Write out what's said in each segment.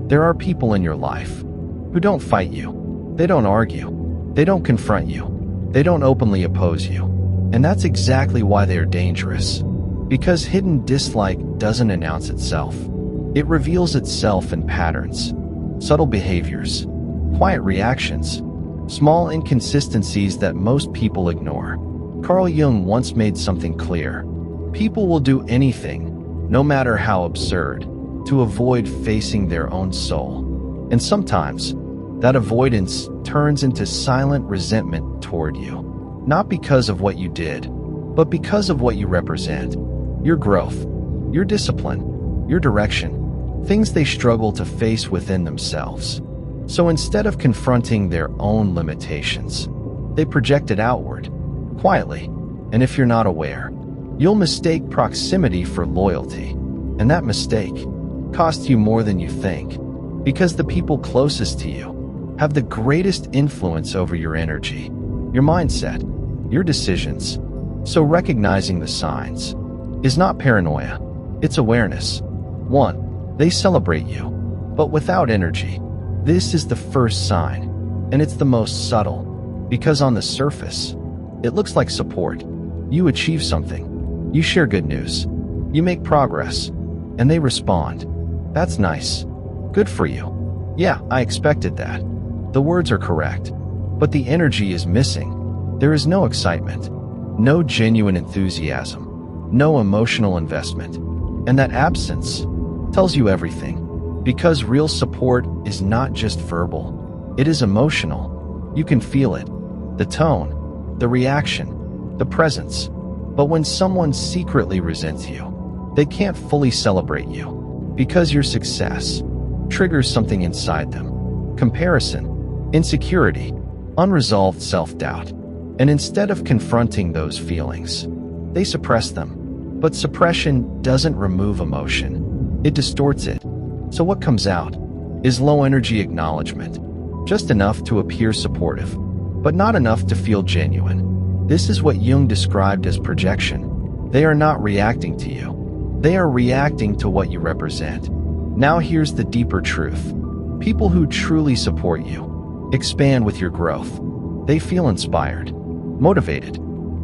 There are people in your life who don't fight you. They don't argue. They don't confront you. They don't openly oppose you. And that's exactly why they are dangerous. Because hidden dislike doesn't announce itself. It reveals itself in patterns, subtle behaviors, quiet reactions, small inconsistencies that most people ignore. Carl Jung once made something clear. People will do anything, no matter how absurd, to avoid facing their own soul. And sometimes, that avoidance turns into silent resentment toward you. Not because of what you did, but because of what you represent. Your growth, your discipline, your direction, things they struggle to face within themselves. So instead of confronting their own limitations, they project it outward, quietly. And if you're not aware, you'll mistake proximity for loyalty. And that mistake costs you more than you think, because the people closest to you have the greatest influence over your energy, your mindset, your decisions. So recognizing the signs is not paranoia, it's awareness. 1. They celebrate you, but without energy. This is the first sign, and it's the most subtle, because on the surface, it looks like support. You achieve something, you share good news, you make progress, and they respond. That's nice. Good for you. Yeah, I expected that. The words are correct, but the energy is missing. There is no excitement, no genuine enthusiasm, no emotional investment. And that absence tells you everything. Because real support is not just verbal, it is emotional. You can feel it, the tone, the reaction, the presence. But when someone secretly resents you, they can't fully celebrate you, because your success triggers something inside them. Comparison, insecurity, unresolved self-doubt. And instead of confronting those feelings, they suppress them. But suppression doesn't remove emotion, it distorts it. So what comes out is low-energy acknowledgement, just enough to appear supportive, but not enough to feel genuine. This is what Jung described as projection. They are not reacting to you. They are reacting to what you represent. Now here's the deeper truth. People who truly support you expand with your growth. They feel inspired, motivated,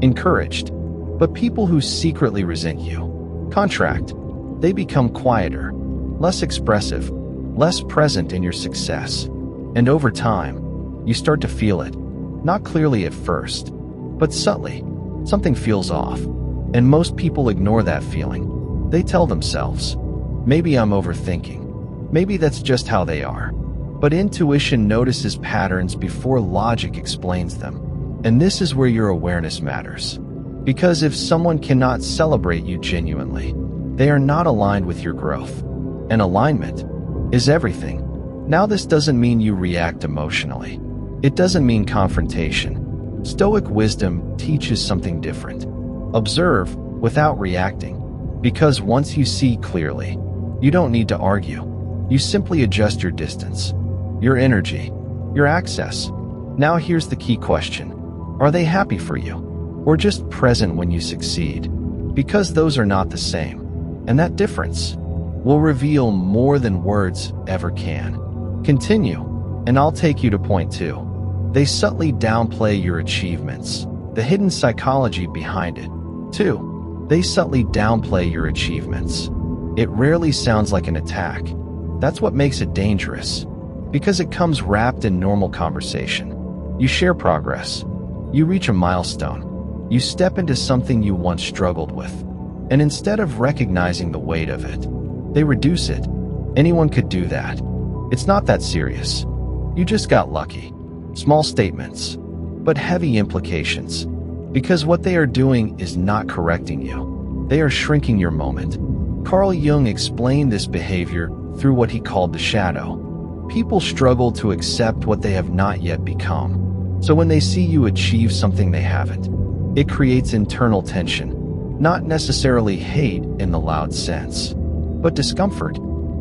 encouraged. But people who secretly resent you contract. They become quieter, less expressive, less present in your success. And over time, you start to feel it. Not clearly at first, but subtly. Something feels off. And most people ignore that feeling. They tell themselves, maybe I'm overthinking. Maybe that's just how they are. But intuition notices patterns before logic explains them. And this is where your awareness matters. Because if someone cannot celebrate you genuinely, they are not aligned with your growth. And alignment is everything. Now, this doesn't mean you react emotionally. It doesn't mean confrontation. Stoic wisdom teaches something different. Observe without reacting. Because once you see clearly, you don't need to argue. You simply adjust your distance, your energy, your access. Now here's the key question. Are they happy for you? Or just present when you succeed? Because those are not the same. And that difference will reveal more than words ever can. Continue, and I'll take you to point 2. They subtly downplay your achievements, the hidden psychology behind it. 2. They subtly downplay your achievements. It rarely sounds like an attack. That's what makes it dangerous, because it comes wrapped in normal conversation. You share progress. You reach a milestone. You step into something you once struggled with, and instead of recognizing the weight of it, they reduce it. Anyone could do that. It's not that serious. You just got lucky. Small statements, but heavy implications. Because what they are doing is not correcting you. They are shrinking your moment. Carl Jung explained this behavior through what he called the shadow. People struggle to accept what they have not yet become. So when they see you achieve something they haven't, it creates internal tension, not necessarily hate in the loud sense, but discomfort.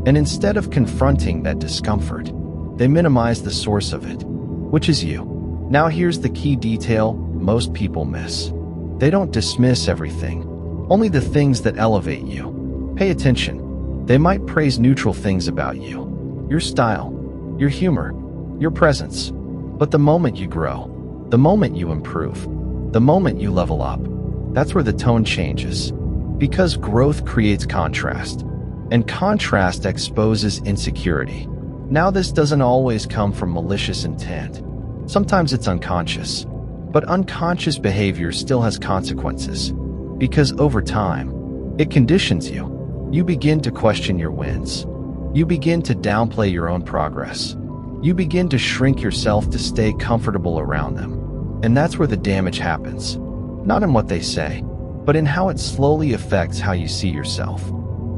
And instead of confronting that discomfort, they minimize the source of it, which is you. Now here's the key detail most people miss. They don't dismiss everything, only the things that elevate you. Pay attention. They might praise neutral things about you, your style, your humor, your presence. But the moment you grow, the moment you improve, the moment you level up, that's where the tone changes. Because growth creates contrast, and contrast exposes insecurity. Now, this doesn't always come from malicious intent. Sometimes it's unconscious. But unconscious behavior still has consequences. Because over time, it conditions you. You begin to question your wins. You begin to downplay your own progress. You begin to shrink yourself to stay comfortable around them. And that's where the damage happens. Not in what they say, but in how it slowly affects how you see yourself.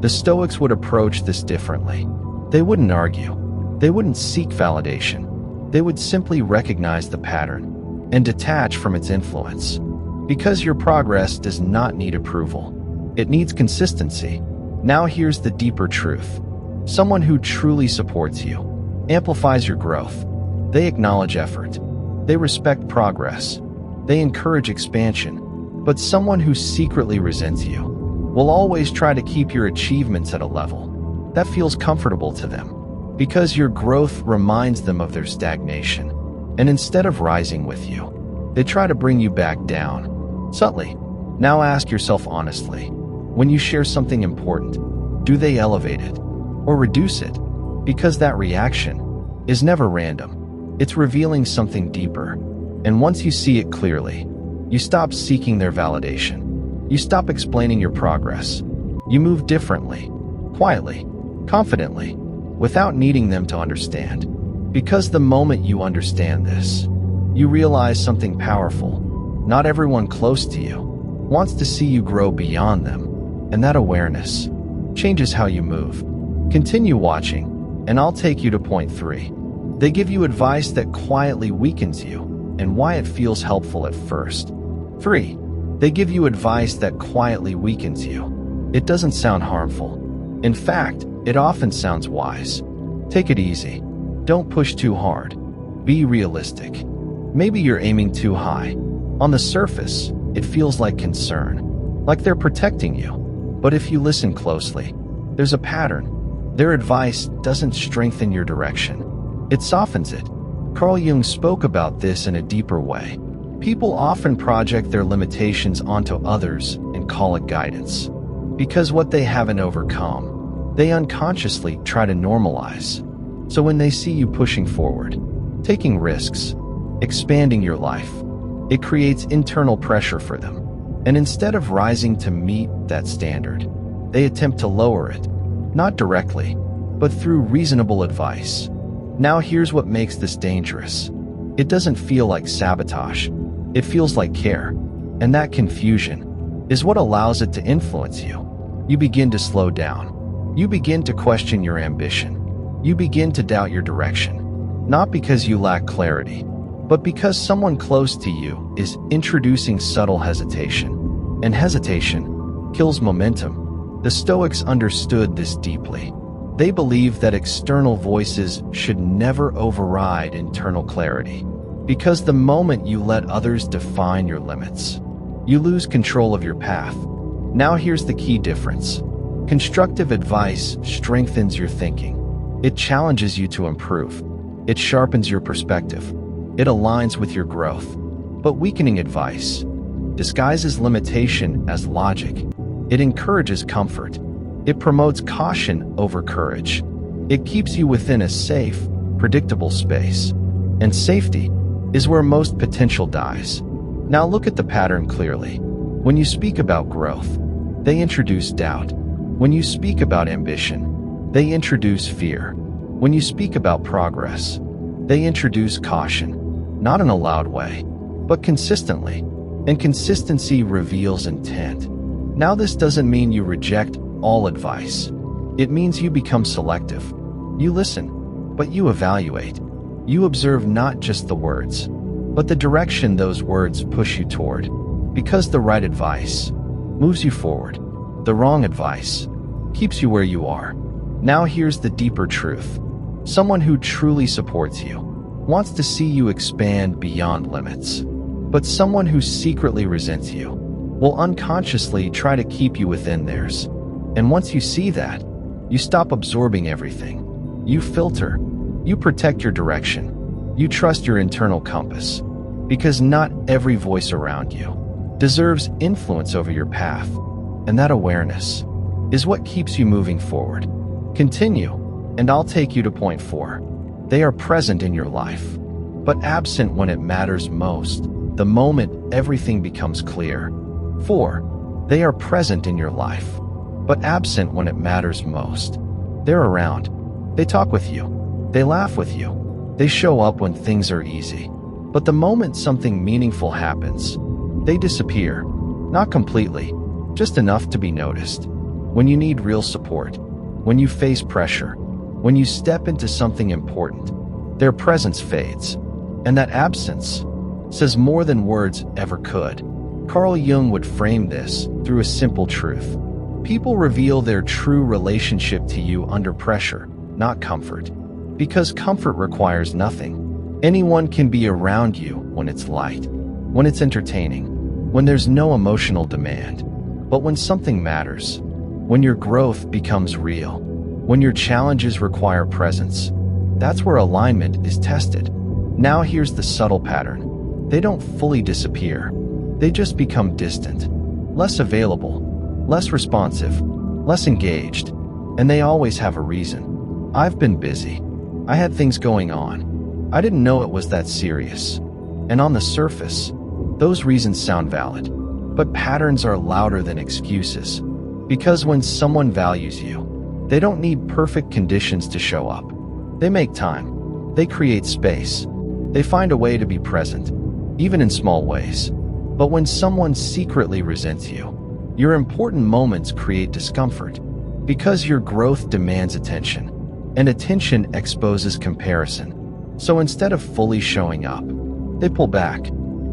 The Stoics would approach this differently. They wouldn't argue. They wouldn't seek validation. They would simply recognize the pattern and detach from its influence. Because your progress does not need approval. It needs consistency. Now here's the deeper truth. Someone who truly supports you amplifies your growth. They acknowledge effort. They respect progress. They encourage expansion. But someone who secretly resents you will always try to keep your achievements at a level that feels comfortable to them. Because your growth reminds them of their stagnation. And instead of rising with you, they try to bring you back down, subtly. Now ask yourself honestly, when you share something important, do they elevate it or reduce it? Because that reaction is never random. It's revealing something deeper. And once you see it clearly, you stop seeking their validation. You stop explaining your progress. You move differently, quietly, confidently, without needing them to understand. Because the moment you understand this, you realize something powerful. Not everyone close to you wants to see you grow beyond them, and that awareness changes how you move. Continue watching, and I'll take you to point 3. They give you advice that quietly weakens you, and why it feels helpful at first. 3. They give you advice that quietly weakens you. It doesn't sound harmful. In fact, it often sounds wise. Take it easy. Don't push too hard. Be realistic. Maybe you're aiming too high. On the surface, it feels like concern, like they're protecting you. But if you listen closely, there's a pattern. Their advice doesn't strengthen your direction. It softens it. Carl Jung spoke about this in a deeper way. People often project their limitations onto others and call it guidance. Because what they haven't overcome, they unconsciously try to normalize. So when they see you pushing forward, taking risks, expanding your life, it creates internal pressure for them. And instead of rising to meet that standard, they attempt to lower it, not directly, but through reasonable advice. Now here's what makes this dangerous. It doesn't feel like sabotage. It feels like care. And that confusion is what allows it to influence you. You begin to slow down. You begin to question your ambition. You begin to doubt your direction, not because you lack clarity, but because someone close to you is introducing subtle hesitation. And hesitation kills momentum. The Stoics understood this deeply. They believed that external voices should never override internal clarity. Because the moment you let others define your limits, you lose control of your path. Now here's the key difference. Constructive advice strengthens your thinking. It challenges you to improve. It sharpens your perspective. It aligns with your growth. But weakening advice disguises limitation as logic. It encourages comfort. It promotes caution over courage. It keeps you within a safe, predictable space. And safety is where most potential dies. Now look at the pattern clearly. When you speak about growth, they introduce doubt. When you speak about ambition, they introduce fear. When you speak about progress, they introduce caution, not in a loud way, but consistently. And consistency reveals intent. Now this doesn't mean you reject all advice. It means you become selective. You listen, but you evaluate. You observe not just the words, but the direction those words push you toward. Because the right advice moves you forward. The wrong advice keeps you where you are. Now here's the deeper truth. Someone who truly supports you wants to see you expand beyond limits. But someone who secretly resents you will unconsciously try to keep you within theirs. And once you see that, you stop absorbing everything. You filter. You protect your direction. You trust your internal compass. Because not every voice around you deserves influence over your path. And that awareness is what keeps you moving forward. Continue, and I'll take you to point 4. They are present in your life, but absent when it matters most, the moment everything becomes clear. 4. They are present in your life, but absent when it matters most. They're around. They talk with you. They laugh with you. They show up when things are easy. But the moment something meaningful happens, they disappear. Not completely, just enough to be noticed. When you need real support, when you face pressure, when you step into something important, their presence fades. And that absence says more than words ever could. Carl Jung would frame this through a simple truth. People reveal their true relationship to you under pressure, not comfort. Because comfort requires nothing. Anyone can be around you when it's light, when it's entertaining, when there's no emotional demand. But when something matters, when your growth becomes real, when your challenges require presence, that's where alignment is tested. Now here's the subtle pattern. They don't fully disappear. They just become distant, less available, less responsive, less engaged. And they always have a reason. I've been busy. I had things going on. I didn't know it was that serious. And on the surface, those reasons sound valid. But patterns are louder than excuses. Because when someone values you, they don't need perfect conditions to show up. They make time. They create space. They find a way to be present, even in small ways. But when someone secretly resents you, your important moments create discomfort. Because your growth demands attention, and attention exposes comparison. So instead of fully showing up, they pull back,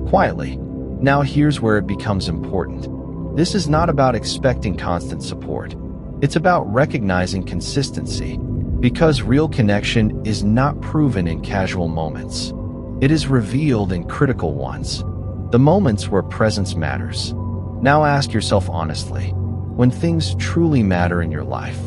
quietly. Now here's where it becomes important. This is not about expecting constant support. It's about recognizing consistency, because real connection is not proven in casual moments. It is revealed in critical ones, the moments where presence matters. Now ask yourself honestly, when things truly matter in your life,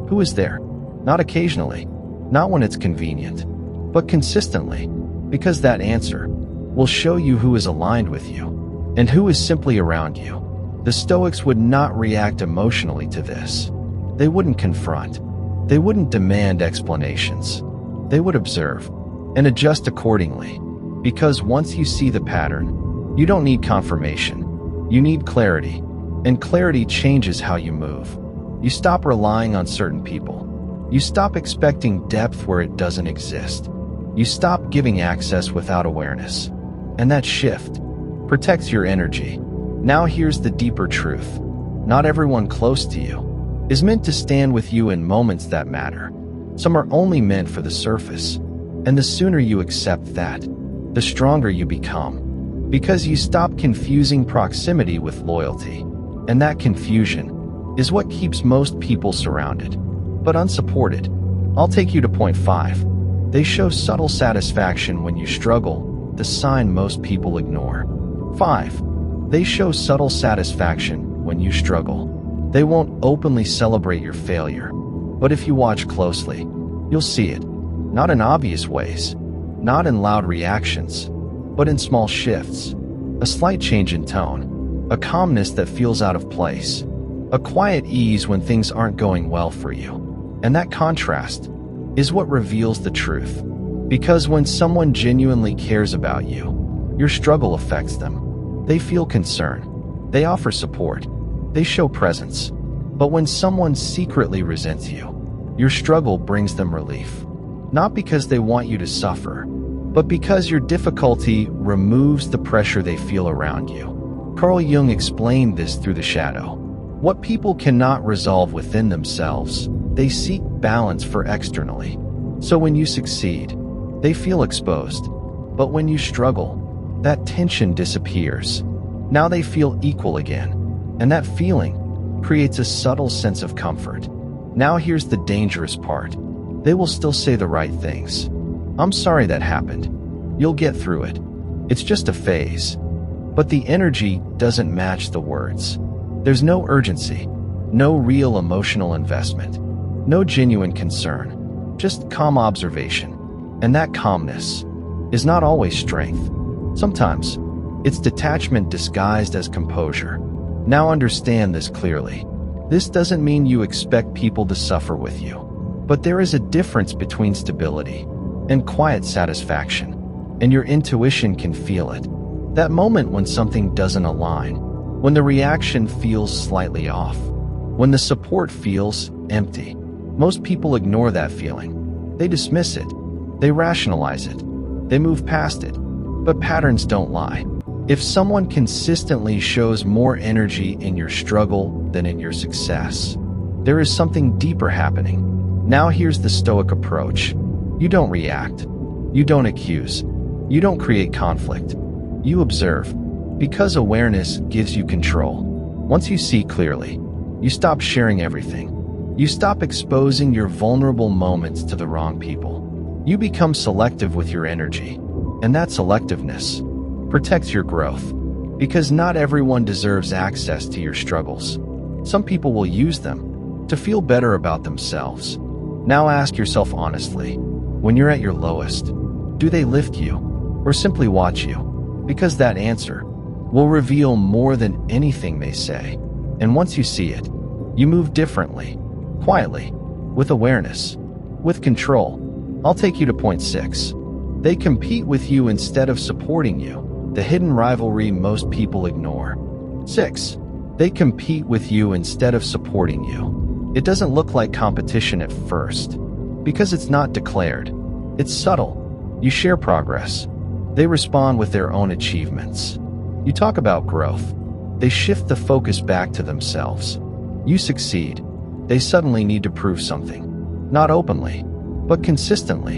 who is there? Not occasionally, not when it's convenient, but consistently, because that answer will show you who is aligned with you and who is simply around you. The Stoics would not react emotionally to this. They wouldn't confront. They wouldn't demand explanations. They would observe and adjust accordingly, because once you see the pattern, you don't need confirmation. You need clarity, and clarity changes how you move. You stop relying on certain people. You stop expecting depth where it doesn't exist. You stop giving access without awareness. And that shift protects your energy. Now here's the deeper truth. Not everyone close to you is meant to stand with you in moments that matter. Some are only meant for the surface. And the sooner you accept that, the stronger you become. Because you stop confusing proximity with loyalty. And that confusion is what keeps most people surrounded, but unsupported. I'll take you to point 5. They show subtle satisfaction when you struggle, the sign most people ignore. 5. They show subtle satisfaction when you struggle. They won't openly celebrate your failure, but if you watch closely, you'll see it. Not in obvious ways, not in loud reactions, but in small shifts. A slight change in tone, a calmness that feels out of place, a quiet ease when things aren't going well for you. And that contrast is what reveals the truth. Because when someone genuinely cares about you, your struggle affects them. They feel concern. They offer support. They show presence. But when someone secretly resents you, your struggle brings them relief. Not because they want you to suffer, but because your difficulty removes the pressure they feel around you. Carl Jung explained this through the shadow. What people cannot resolve within themselves, they seek balance for externally. So when you succeed, they feel exposed. But when you struggle, that tension disappears. Now they feel equal again. And that feeling creates a subtle sense of comfort. Now here's the dangerous part. They will still say the right things. I'm sorry that happened. You'll get through it. It's just a phase. But the energy doesn't match the words. There's no urgency, no real emotional investment, no genuine concern. just calm observation. And that calmness is not always strength. Sometimes it's detachment disguised as composure. Now understand this clearly. This doesn't mean you expect people to suffer with you, but there is a difference between stability and quiet satisfaction, and your intuition can feel it. That moment when something doesn't align, when the reaction feels slightly off, when the support feels empty. Most people ignore that feeling. They dismiss it. They rationalize it. They move past it. But patterns don't lie. If someone consistently shows more energy in your struggle than in your success, there is something deeper happening. Now here's the Stoic approach. You don't react. You don't accuse. You don't create conflict. You observe, because awareness gives you control. Once you see clearly, you stop sharing everything. You stop exposing your vulnerable moments to the wrong people. You become selective with your energy, and that selectiveness protects your growth, because not everyone deserves access to your struggles. Some people will use them to feel better about themselves. Now ask yourself honestly, when you're at your lowest, do they lift you or simply watch you? Because that answer will reveal more than anything they say. And once you see it, you move differently, quietly, with awareness, with control. I'll take you to point 6. They compete with you instead of supporting you. The hidden rivalry most people ignore. 6. They compete with you instead of supporting you. It doesn't look like competition at first, because it's not declared. It's subtle. You share progress. They respond with their own achievements. You talk about growth. They shift the focus back to themselves. You succeed. They suddenly need to prove something. Not openly, but consistently.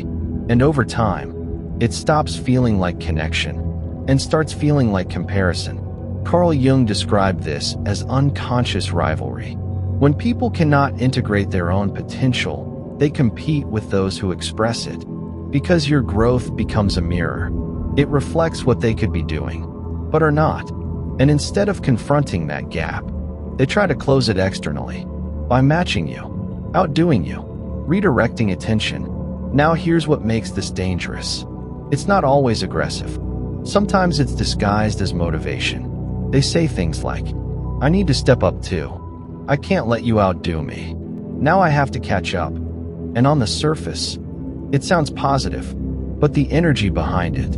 And over time, it stops feeling like connection and starts feeling like comparison. Carl Jung described this as unconscious rivalry. When people cannot integrate their own potential, they compete with those who express it. Because your growth becomes a mirror. It reflects what they could be doing, but are not. And instead of confronting that gap, they try to close it externally, by matching you, outdoing you, redirecting attention. Now here's what makes this dangerous. It's not always aggressive. Sometimes it's disguised as motivation. They say things like, I need to step up too. I can't let you outdo me. Now I have to catch up. And on the surface, it sounds positive, but the energy behind it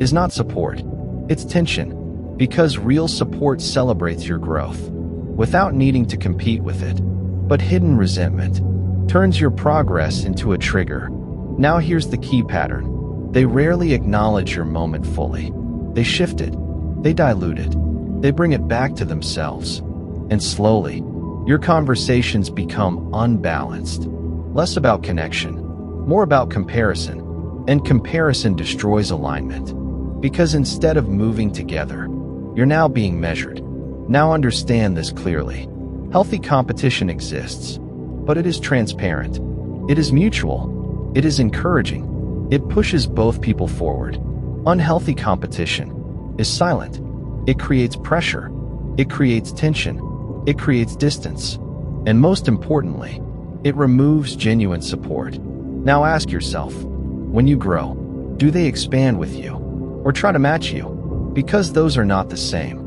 is not support. It's tension, because real support celebrates your growth without needing to compete with it. But hidden resentment turns your progress into a trigger. Now here's the key pattern. They rarely acknowledge your moment fully. They shift it. They dilute it. They bring it back to themselves. And slowly, your conversations become unbalanced. Less about connection, more about comparison. And comparison destroys alignment. Because instead of moving together, you're now being measured. Now understand this clearly. Healthy competition exists, but it is transparent. It is mutual. It is encouraging. It pushes both people forward. Unhealthy competition is silent. It creates pressure. It creates tension. It creates distance. And most importantly, it removes genuine support. Now ask yourself, when you grow, do they expand with you or try to match you? Because those are not the same.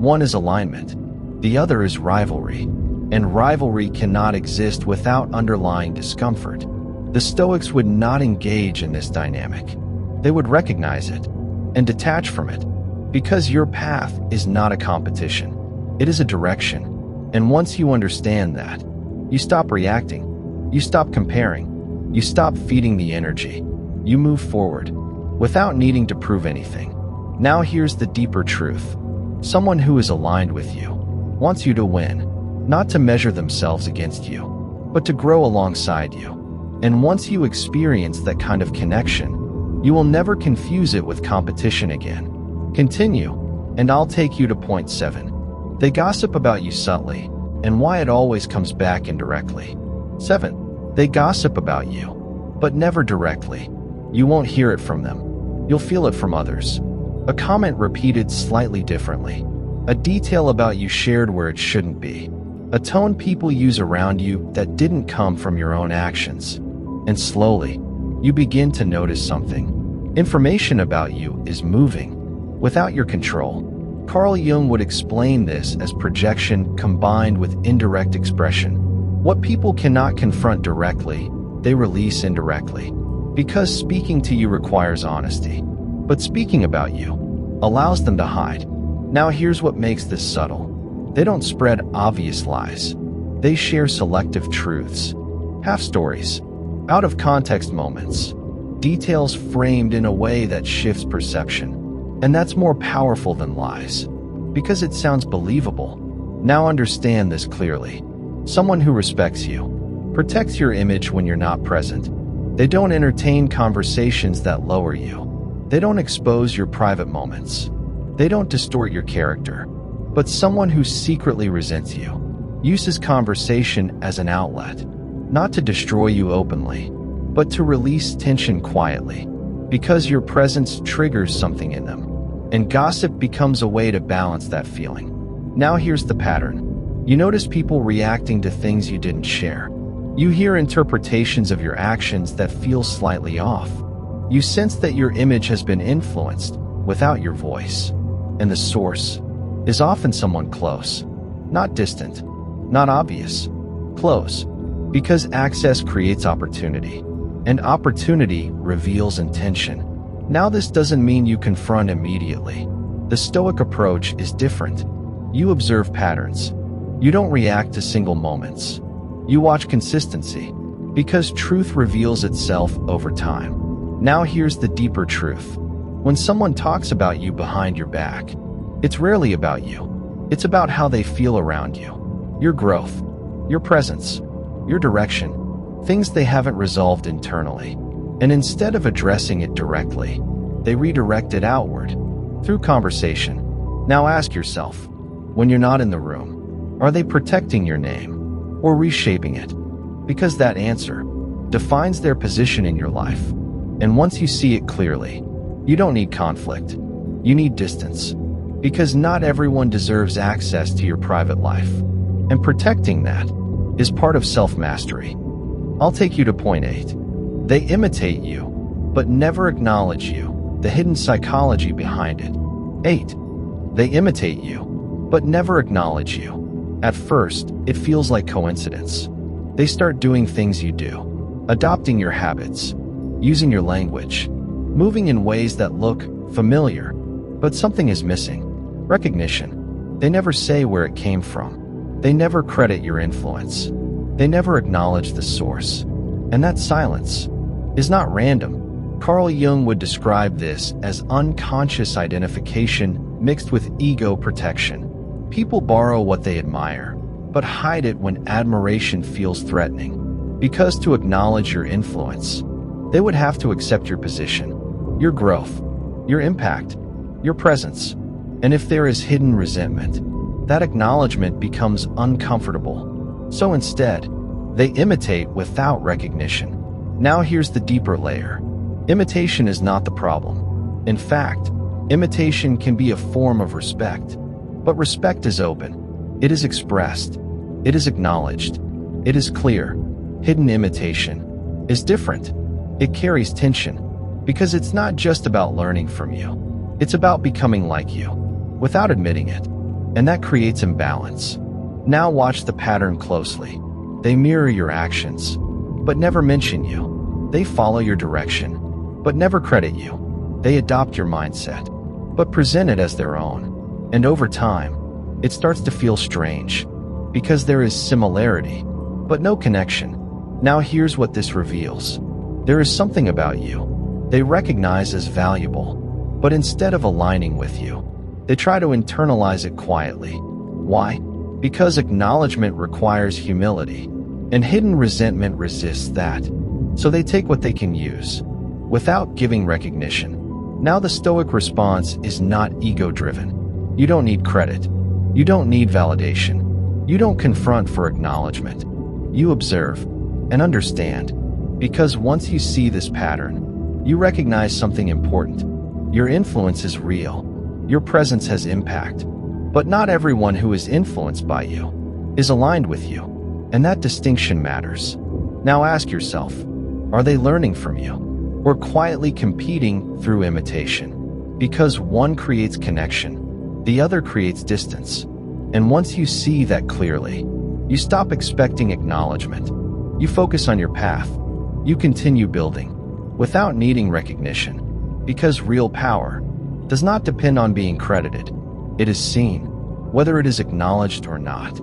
One is alignment. The other is rivalry. And rivalry cannot exist without underlying discomfort. The Stoics would not engage in this dynamic. They would recognize it and detach from it, because your path is not a competition. It is a direction. And once you understand that, you stop reacting. You stop comparing. You stop feeding the energy. You move forward without needing to prove anything. Now here's the deeper truth. Someone who is aligned with you wants you to win, not to measure themselves against you, but to grow alongside you. And once you experience that kind of connection, you will never confuse it with competition again. Continue, and I'll take you to point 7. They gossip about you subtly, and why it always comes back indirectly. 7. They gossip about you, but never directly. You won't hear it from them. You'll feel it from others. A comment repeated slightly differently. A detail about you shared where it shouldn't be. A tone people use around you that didn't come from your own actions. And slowly, you begin to notice something. Information about you is moving without your control. Carl Jung would explain this as projection combined with indirect expression. What people cannot confront directly, they release indirectly. Because speaking to you requires honesty, but speaking about you allows them to hide. Now here's what makes this subtle. They don't spread obvious lies. They share selective truths, half stories, out of context moments, details framed in a way that shifts perception. And that's more powerful than lies, because it sounds believable. Now understand this clearly. Someone who respects you protects your image when you're not present. They don't entertain conversations that lower you. They don't expose your private moments. They don't distort your character. But someone who secretly resents you uses conversation as an outlet, not to destroy you openly, but to release tension quietly, because your presence triggers something in them. And gossip becomes a way to balance that feeling. Now here's the pattern. You notice people reacting to things you didn't share. You hear interpretations of your actions that feel slightly off. You sense that your image has been influenced without your voice. And the source is often someone close, not distant, not obvious, close, because access creates opportunity, and opportunity reveals intention. Now this doesn't mean you confront immediately. The Stoic approach is different. You observe patterns. You don't react to single moments. You watch consistency, because truth reveals itself over time. Now here's the deeper truth. When someone talks about you behind your back, it's rarely about you. It's about how they feel around you. Your growth, your presence, your direction, things they haven't resolved internally. And instead of addressing it directly, they redirect it outward, through conversation. Now ask yourself, when you're not in the room, are they protecting your name or reshaping it? Because that answer defines their position in your life. And once you see it clearly, you don't need conflict. You need distance. Because not everyone deserves access to your private life. And protecting that is part of self-mastery. I'll take you to point 8. They imitate you, but never acknowledge you, the hidden psychology behind it. 8. They imitate you, but never acknowledge you. At first, it feels like coincidence. They start doing things you do, adopting your habits, using your language, moving in ways that look familiar, but something is missing. Recognition. They never say where it came from. They never credit your influence. They never acknowledge the source. And that silence is not random. Carl Jung would describe this as unconscious identification mixed with ego protection. People borrow what they admire, but hide it when admiration feels threatening. Because to acknowledge your influence, they would have to accept your position, your growth, your impact, your presence. And if there is hidden resentment, that acknowledgement becomes uncomfortable. So instead, they imitate without recognition. Now here's the deeper layer. Imitation is not the problem. In fact, imitation can be a form of respect. But respect is open. It is expressed. It is acknowledged. It is clear. Hidden imitation is different. It carries tension, because it's not just about learning from you. It's about becoming like you, without admitting it. And that creates imbalance. Now watch the pattern closely. They mirror your actions, but never mention you. They follow your direction, but never credit you. They adopt your mindset, but present it as their own. And over time, it starts to feel strange, because there is similarity, but no connection. Now here's what this reveals. There is something about you they recognize as valuable, but instead of aligning with you, they try to internalize it quietly. Why? Because acknowledgement requires humility, and hidden resentment resists that. So they take what they can use, without giving recognition. Now the Stoic response is not ego-driven. You don't need credit. You don't need validation. You don't confront for acknowledgement. You observe and understand. Because once you see this pattern, you recognize something important. Your influence is real. Your presence has impact. But not everyone who is influenced by you is aligned with you. And that distinction matters. Now ask yourself, Are they learning from you, or quietly competing through imitation? Because one creates connection, the other creates distance. And once you see that clearly, you stop expecting acknowledgement. You focus on your path. You continue building without needing recognition, because real power does not depend on being credited. It is seen, whether it is acknowledged or not.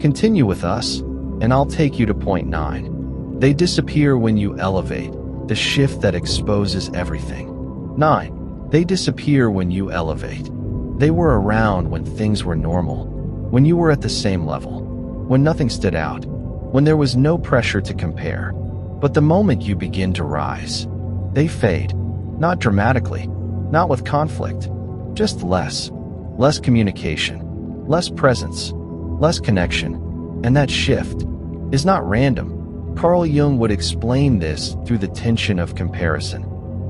Continue with us, and I'll take you to point 9. They disappear when you elevate, the shift that exposes everything. 9. They disappear when you elevate. They were around when things were normal, when you were at the same level, when nothing stood out, when there was no pressure to compare. But the moment you begin to rise, they fade. Not dramatically, not with conflict, just less communication, less presence, less connection. And that shift is not random. Carl Jung would explain this through the tension of comparison.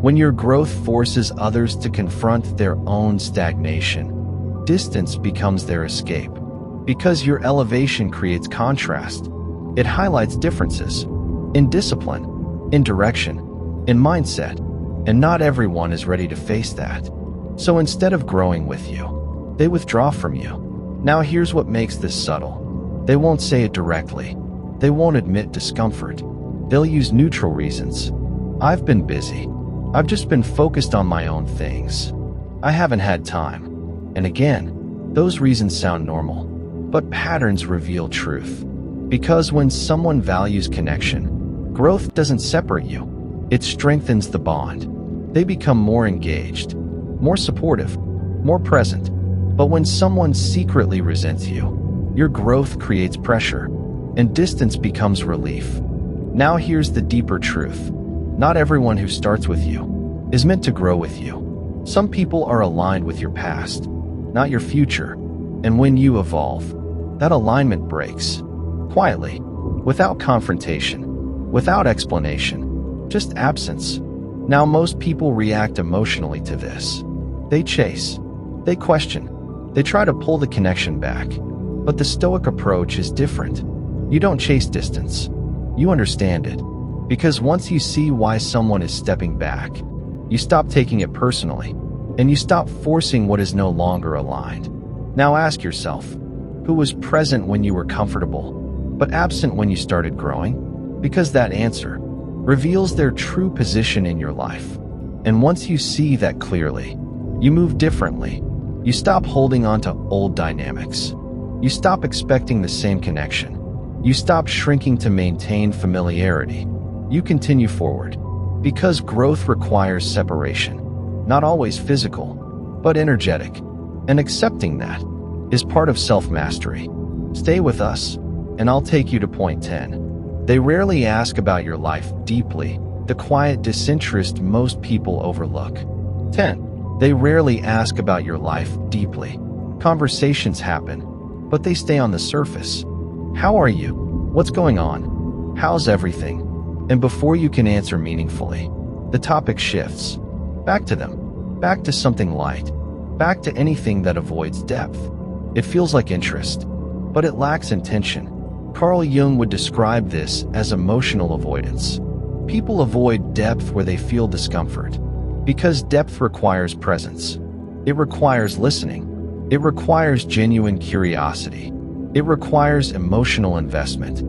When your growth forces others to confront their own stagnation, distance becomes their escape. Because your elevation creates contrast, it highlights differences in discipline, in direction, in mindset, and not everyone is ready to face that. So instead of growing with you, they withdraw from you. Now here's what makes this subtle. They won't say it directly. They won't admit discomfort. They'll use neutral reasons. I've been busy. I've just been focused on my own things. I haven't had time. And again, those reasons sound normal, but patterns reveal truth. Because when someone values connection, growth doesn't separate you. It strengthens the bond. They become more engaged, more supportive, more present. But when someone secretly resents you, your growth creates pressure, and distance becomes relief. Now here's the deeper truth. Not everyone who starts with you is meant to grow with you. Some people are aligned with your past, not your future. And when you evolve, that alignment breaks. Quietly, without confrontation, without explanation, just absence. Now most people react emotionally to this. They chase, they question, they try to pull the connection back. But the Stoic approach is different. You don't chase distance, you understand it. Because once you see why someone is stepping back, you stop taking it personally, and you stop forcing what is no longer aligned. Now ask yourself, who was present when you were comfortable, but absent when you started growing? Because that answer reveals their true position in your life. And once you see that clearly, you move differently. You stop holding on to old dynamics. You stop expecting the same connection. You stop shrinking to maintain familiarity. You continue forward. Because growth requires separation, not always physical, but energetic. And accepting that is part of self-mastery. Stay with us, and I'll take you to point 10. They rarely ask about your life deeply, the quiet disinterest most people overlook. 10. They rarely ask about your life deeply. Conversations happen, but they stay on the surface. How are you? What's going on? How's everything? And before you can answer meaningfully, the topic shifts. Back to them. Back to something light. Back to anything that avoids depth. It feels like interest, but it lacks intention. Carl Jung would describe this as emotional avoidance. People avoid depth where they feel discomfort, because depth requires presence. It requires listening. It requires genuine curiosity. It requires emotional investment.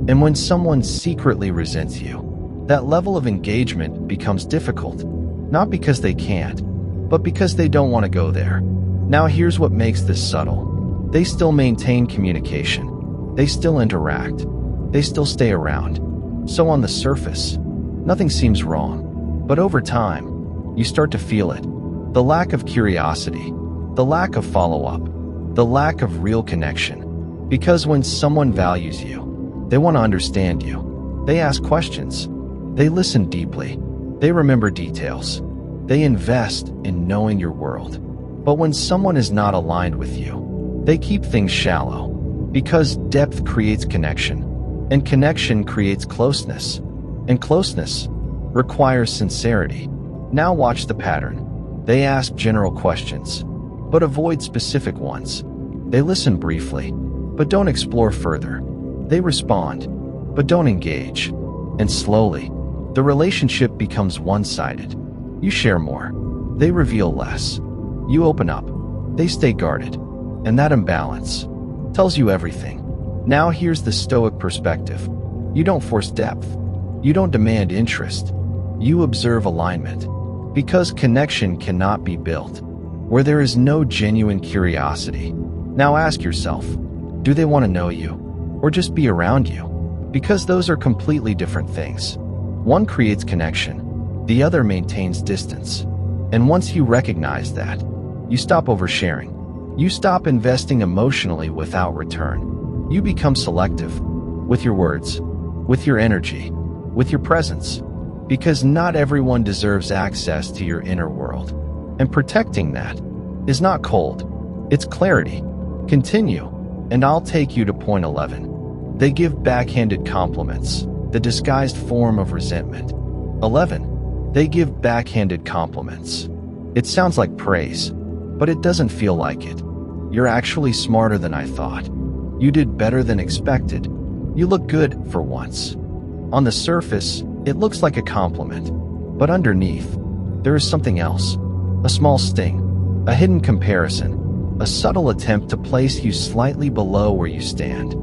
And when someone secretly resents you, that level of engagement becomes difficult, not because they can't, but because they don't want to go there. Now here's what makes this subtle. They still maintain communication. They still interact. They still stay around. So on the surface, nothing seems wrong. But over time, you start to feel it. The lack of curiosity, the lack of follow-up, the lack of real connection. Because when someone values you, they want to understand you. They ask questions. They listen deeply. They remember details. They invest in knowing your world. But when someone is not aligned with you, they keep things shallow. Because depth creates connection, and connection creates closeness, and closeness requires sincerity. Now watch the pattern. They ask general questions, but avoid specific ones. They listen briefly, but don't explore further. They respond, but don't engage. And slowly, The relationship becomes one-sided. You share more. They reveal less. You open up. They stay guarded. And that imbalance tells you everything. Now here's the Stoic perspective. You don't force depth. You don't demand interest. You observe alignment. Because connection cannot be built where there is no genuine curiosity. Now ask yourself, do they want to know you or just be around you? Because those are completely different things. One creates connection, the other maintains distance. And once you recognize that, you stop oversharing. You stop investing emotionally without return. You become selective with your words, with your energy, with your presence. Because not everyone deserves access to your inner world. And protecting that is not cold, it's clarity. Continue, and I'll take you to point 11. They give backhanded compliments, the disguised form of resentment. 11. They give backhanded compliments. It sounds like praise, but it doesn't feel like it. You're actually smarter than I thought. You did better than expected. You look good for once. On the surface, it looks like a compliment, but underneath, there is something else. A small sting, a hidden comparison, a subtle attempt to place you slightly below where you stand.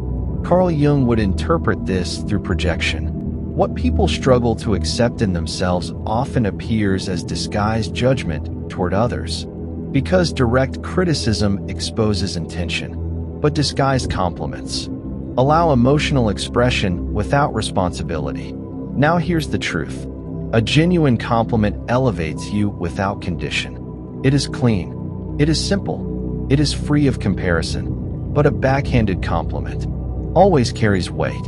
Carl Jung would interpret this through projection. What people struggle to accept in themselves often appears as disguised judgment toward others. Because direct criticism exposes intention, but disguised compliments allow emotional expression without responsibility. Now here's the truth. A genuine compliment elevates you without condition. It is clean. It is simple. It is free of comparison. But a backhanded compliment always carries weight.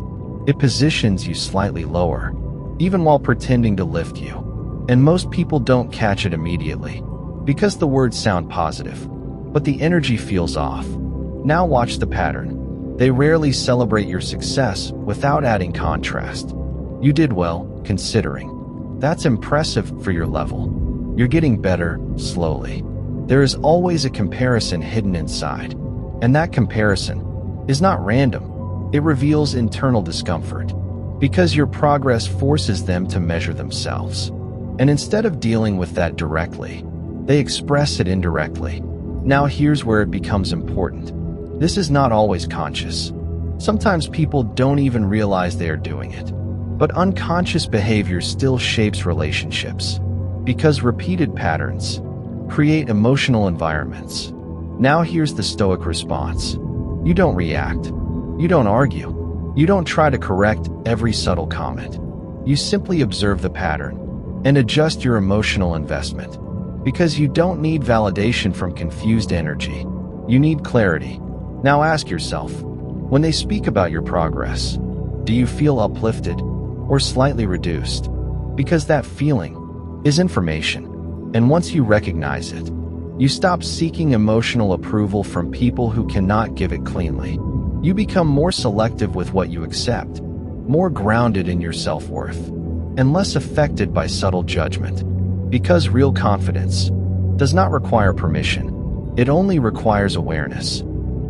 It positions you slightly lower, even while pretending to lift you. And most people don't catch it immediately, because the words sound positive, but the energy feels off. Now watch the pattern. They rarely celebrate your success without adding contrast. You did well, considering. That's impressive for your level. You're getting better, slowly. There is always a comparison hidden inside. And that comparison is not random. It reveals internal discomfort. Because your progress forces them to measure themselves. And instead of dealing with that directly, they express it indirectly. Now here's where it becomes important. This is not always conscious. Sometimes people don't even realize they are doing it. But unconscious behavior still shapes relationships. Because repeated patterns create emotional environments. Now here's the Stoic response. You don't react. You don't argue. You don't try to correct every subtle comment. You simply observe the pattern and adjust your emotional investment. Because you don't need validation from confused energy. You need clarity. Now ask yourself, when they speak about your progress, do you feel uplifted or slightly reduced? Because that feeling is information. And once you recognize it, you stop seeking emotional approval from people who cannot give it cleanly. You become more selective with what you accept, more grounded in your self-worth, and less affected by subtle judgment. Because real confidence does not require permission. It only requires awareness.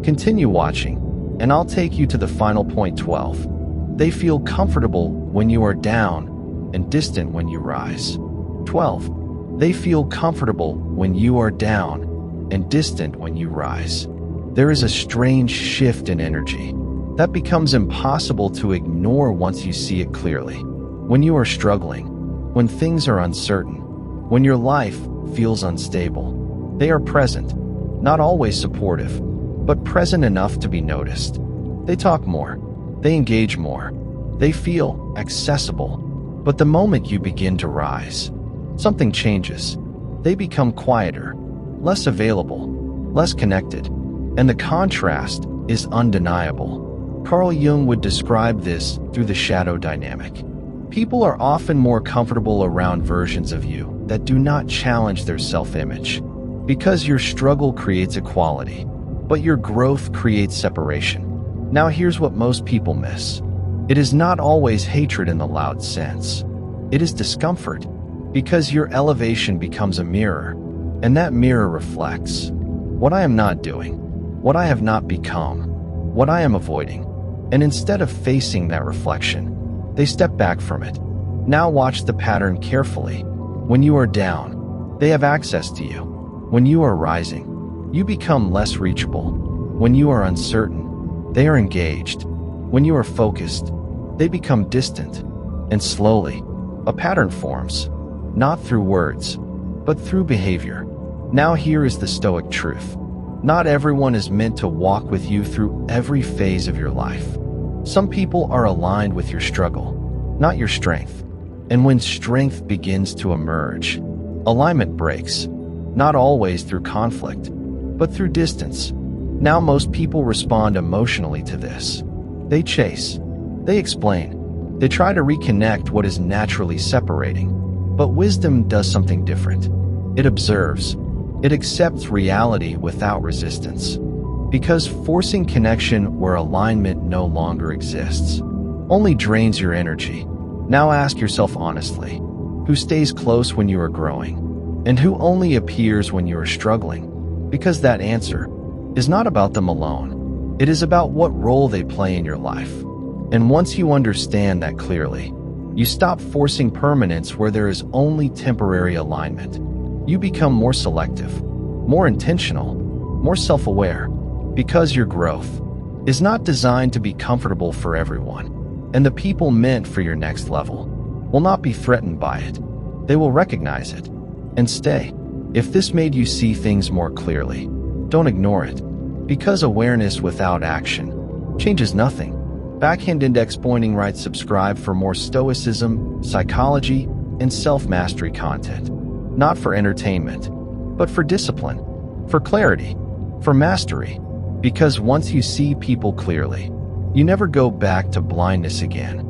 Continue watching, and I'll take you to the final point 12. They feel comfortable when you are down and distant when you rise. 12. They feel comfortable when you are down and distant when you rise. There is a strange shift in energy that becomes impossible to ignore once you see it clearly. When you are struggling, when things are uncertain, when your life feels unstable, they are present, not always supportive, but present enough to be noticed. They talk more. They engage more. They feel accessible. But the moment you begin to rise, something changes. They become quieter, less available, less connected, and the contrast is undeniable. Carl Jung would describe this through the shadow dynamic. People are often more comfortable around versions of you that do not challenge their self-image. Because your struggle creates equality, but your growth creates separation. Now here's what most people miss. It is not always hatred in the loud sense. It is discomfort, because your elevation becomes a mirror, and that mirror reflects what I am not doing, what I have not become, what I am avoiding. And instead of facing that reflection, they step back from it. Now watch the pattern carefully. When you are down, they have access to you. When you are rising, you become less reachable. When you are uncertain, they are engaged. When you are focused, they become distant. And slowly, a pattern forms, not through words, but through behavior. Now here is the Stoic truth. Not everyone is meant to walk with you through every phase of your life. Some people are aligned with your struggle, not your strength. And when strength begins to emerge, alignment breaks, not always through conflict, but through distance. Now most people respond emotionally to this. They chase, they explain, they try to reconnect what is naturally separating. But wisdom does something different. It observes. It accepts reality without resistance. Because forcing connection where alignment no longer exists only drains your energy. Now ask yourself honestly, who stays close when you are growing, and who only appears when you are struggling? Because that answer is not about them alone. It is about what role they play in your life. And once you understand that clearly, you stop forcing permanence where there is only temporary alignment. You become more selective, more intentional, more self-aware, because your growth is not designed to be comfortable for everyone. And the people meant for your next level will not be threatened by it. They will recognize it and stay. If this made you see things more clearly, don't ignore it, because awareness without action changes nothing. Backhand index pointing right. Subscribe for more stoicism, psychology, and self-mastery content. Not for entertainment, but for discipline, for clarity, for mastery. Because once you see people clearly, you never go back to blindness again.